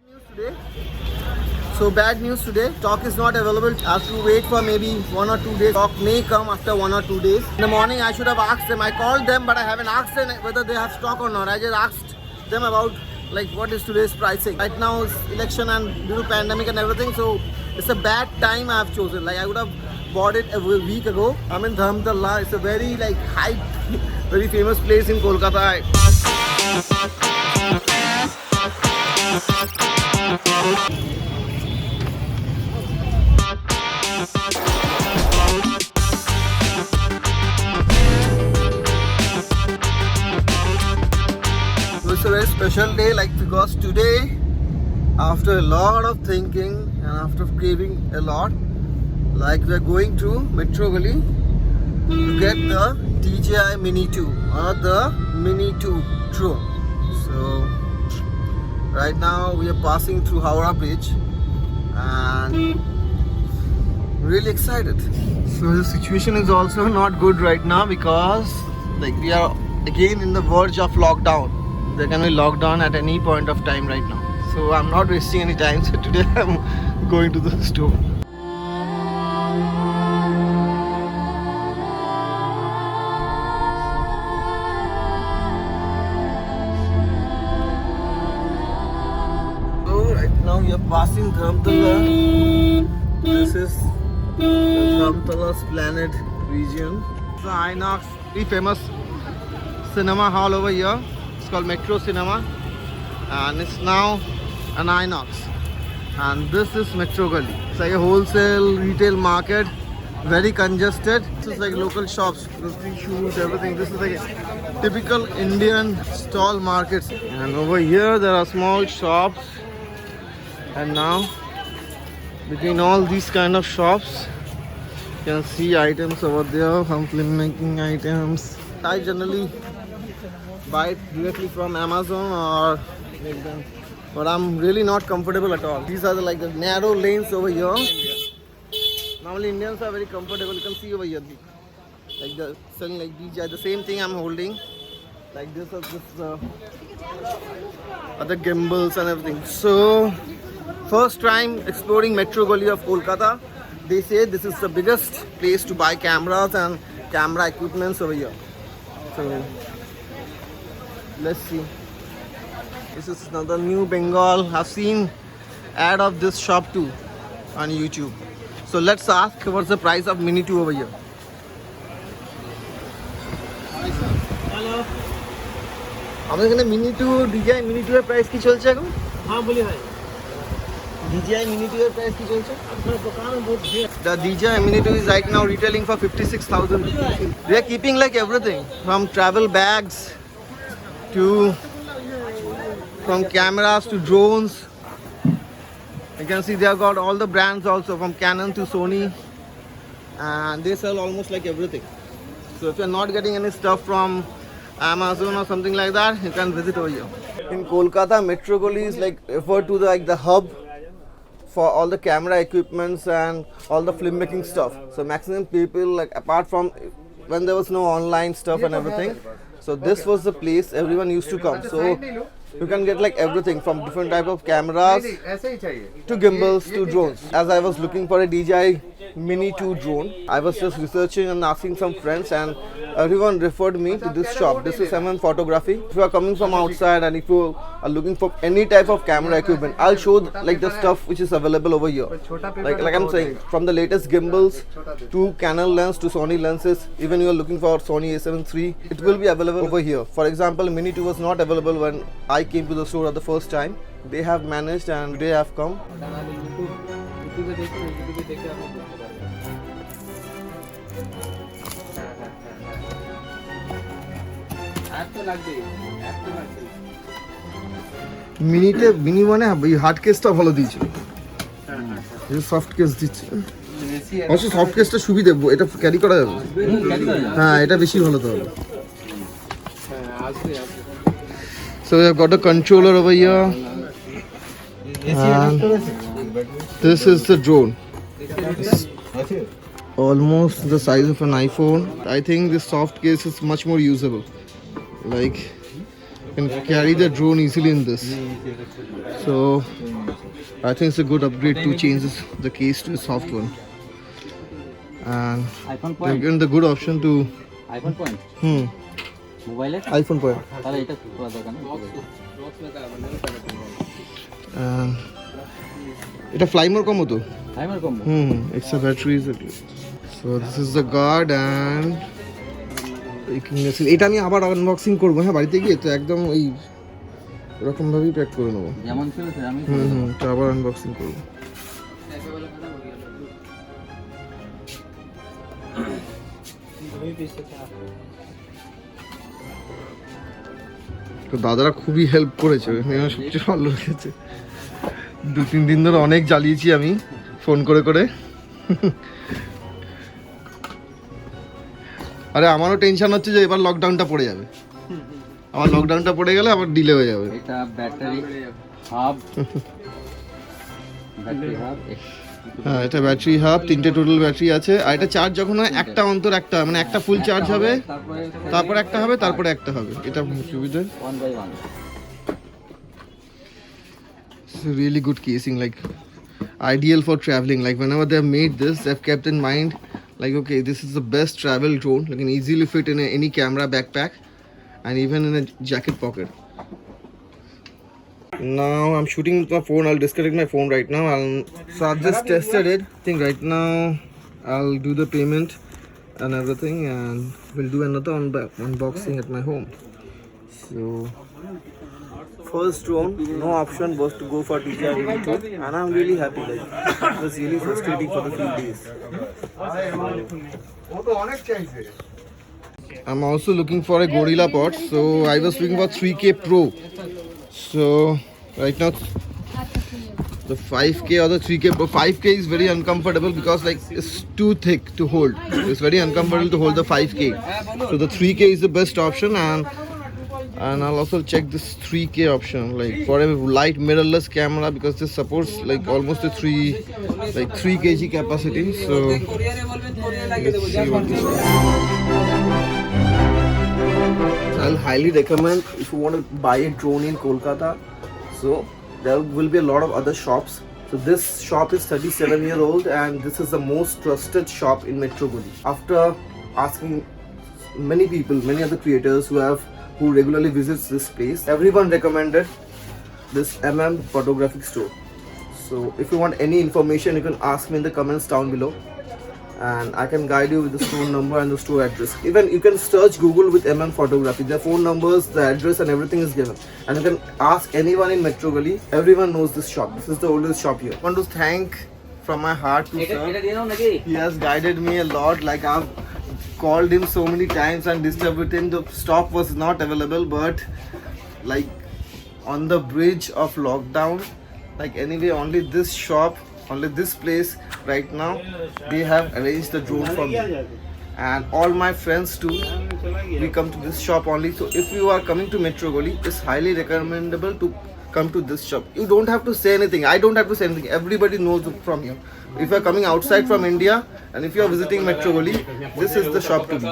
News today. So bad news today. Stock is not available. I have to wait for maybe 1 or 2 days. Stock may come after 1 or 2 days. In the morning, I should have asked them. I called them, but I haven't asked them whether they have stock or not. I just asked them about like what is today's pricing. Right now is election and due to pandemic and everything, so it's a bad time I have chosen. Like I would have bought it a week ago. I'm in Dharamtala. It's a very like high, very famous place in Kolkata. It's a very special day, like because today, after a lot of thinking and after craving a lot, like we are going to Metro Gully to get the DJI Mini 2 or the Mini 2 drone. So right now we are passing through Howrah Bridge and really excited. So the situation is also not good right now because like we are again in the verge of lockdown. They can be lockdown at any point of time right now. So I'm not wasting any time. So today I'm going to the store. So right now we are passing Dharamtala. This is the Dharamtala's Planet region. The Inox, the famous cinema hall over here. It's called Metro Cinema and it's now an Inox, and this is Metro Gully. It's like a wholesale retail market, very congested. This is like local shops, grocery, shoes, everything. This is like a typical Indian stall markets, and over here there are small shops, and now between all these kind of shops you can see items over there, some filmmaking items. I generally buy it directly from Amazon or like them, but I'm really not comfortable at all. These are the, like the narrow lanes over here. Normally Indians are very comfortable. You can see over here, like the selling like DJI. The same thing I'm holding, like this other gimbals and everything. So first time exploring Metro Gully of Kolkata. They say this is the biggest place to buy cameras and camera equipments over here. So let's see. This is another New Bengal. I've seen ad of this shop too on YouTube. So let's ask what's the price of Mini 2 over here. Hello আমাদের এখানে Mini 2 DJI Mini 2 এর price কি চলছে এখন? हाँ बोलिए भाई DJI Mini 2 এর প্রাইস কি চলছে? अपना दुकान में बहुत ढेर The DJI Mini 2 is right now retailing for 56,000 rupees. They are keeping like everything from travel bags to from cameras to drones. You can see they have got all the brands also from Canon to Sony, and they sell almost like everything. So if you're not getting any stuff from Amazon or something like that, you can visit over here. In Kolkata, Metro Gully is like referred to the hub for all the camera equipments and all the filmmaking stuff. So maximum people, like apart from when there was no online stuff and everything, so this was the place everyone used to come. So you can get like everything from different type of cameras to gimbals to drones. As I was looking for a DJI Mini 2 drone, I was just researching and asking some friends, and everyone referred me to this shop. This is M Photography. If you are coming from outside and if you are looking for any type of camera equipment, I'll show like the stuff which is available over here. Like I'm saying, from the latest gimbals to Canon lens to Sony lenses. Even you are looking for Sony A7 III, it will be available over here. For example, Mini 2 was not available when I came to the store at the first time. They have managed and they have come. Mini মানে hard কেসটা ভালো দিয়েছে, soft case দিচ্ছে। অবশ্য soft কেসটা সুবিধে, এটা carry করা যাবে। হ্যাঁ, এটা বেশি ভালো তো হবে। So we have got a controller over here. And this is the drone. It's almost the size of an iPhone. I think this soft case is much more usable. Like you can carry the drone easily in this. So I think it's a good upgrade to change the case to a soft one. And iPhone they've point, given the good option to iPhone point, মোবাইলের iPhone point. তাহলে এটা করা দরকার না And এটা fly more কম তো? Timer com Extra batteries. So this is the guard and এটা আমি আবার আনবক্সিং করবো হ্যাঁ বাড়িতে গিয়ে তো একদম ওই এরকম ভাবেই প্যাক করে নেবো যেমন ছিল আমি তো আবার আনবক্সিং করবো তো দাদারা খুবই হেল্প করেছে সবচেয়ে ভালো লেগেছে 2-3 দিন ধরে অনেক জ্বালিয়েছি আমি ফোন করে করে আরে আমারও টেনশন হচ্ছে যে এবার লকডাউনটা পড়ে যাবে আবার লকডাউনটা পড়ে গেলে আবার ডিলে হয়ে যাবে এটা ব্যাটারি হাব হ্যাঁ এটা ব্যাটারি হাব 3টে টোটাল ব্যাটারি আছে আর এটা চার্জ যখন হয় একটা অন্তর একটা মানে একটা ফুল চার্জ হবে তারপর একটা হবে তারপরে একটা হবে এটা সুবিধা 1 by 1 It's a really good casing, like ideal for traveling. Like whenever they have made this, they've kept in mind, like okay, this is the best travel drone. You can easily fit in any camera backpack, and even in a jacket pocket. Now I'm shooting with my phone. I'll disconnect my phone right now. So I've just tested it. I think right now I'll do the payment and everything, and we'll do another unboxing at my home. So. First drone, no option was to go for DJI Mini 2 and I'm really happy. Like it was really frustrating for the few days. I'm also looking for a Gorilla Pod, so I was looking for 3K Pro. So right now the 5K or the 3K Pro, 5K is very uncomfortable because like it's too thick to hold. It's very uncomfortable to hold the 5K. So the 3K is the best option and I'll also check this 3K option like for a light mirrorless camera because this supports like almost a 3 kg capacity. So let's see what this is. I'll highly recommend if you want to buy a drone in Kolkata. So there will be a lot of other shops. So this shop is 37-year-old and this is the most trusted shop in Metro Gully. After asking many people, many other creators who regularly visits this place, everyone recommended this photographic store. So if you want any information, you can ask me in the comments down below and I can guide you with the store number and the store address. Even you can search Google with photography. Their phone numbers, the address and everything is given. And you can ask anyone in Metro Gully. Everyone knows this shop. This is the oldest shop here. I want to thank from my heart to sir. He has guided me a lot. Like I've called him so many times and disturbed him. The stop was not available, but like on the bridge of lockdown, like anyway only this shop, only this place right now, they have arranged the drone for me and all my friends too. We come to this shop only. So if you are coming to Metro Gully, it's highly recommendable to come to this shop. You don't have to say anything. I don't have to say anything. Everybody knows from here. If you are coming outside from India and if you are visiting Metro Gully, this is the shop to be.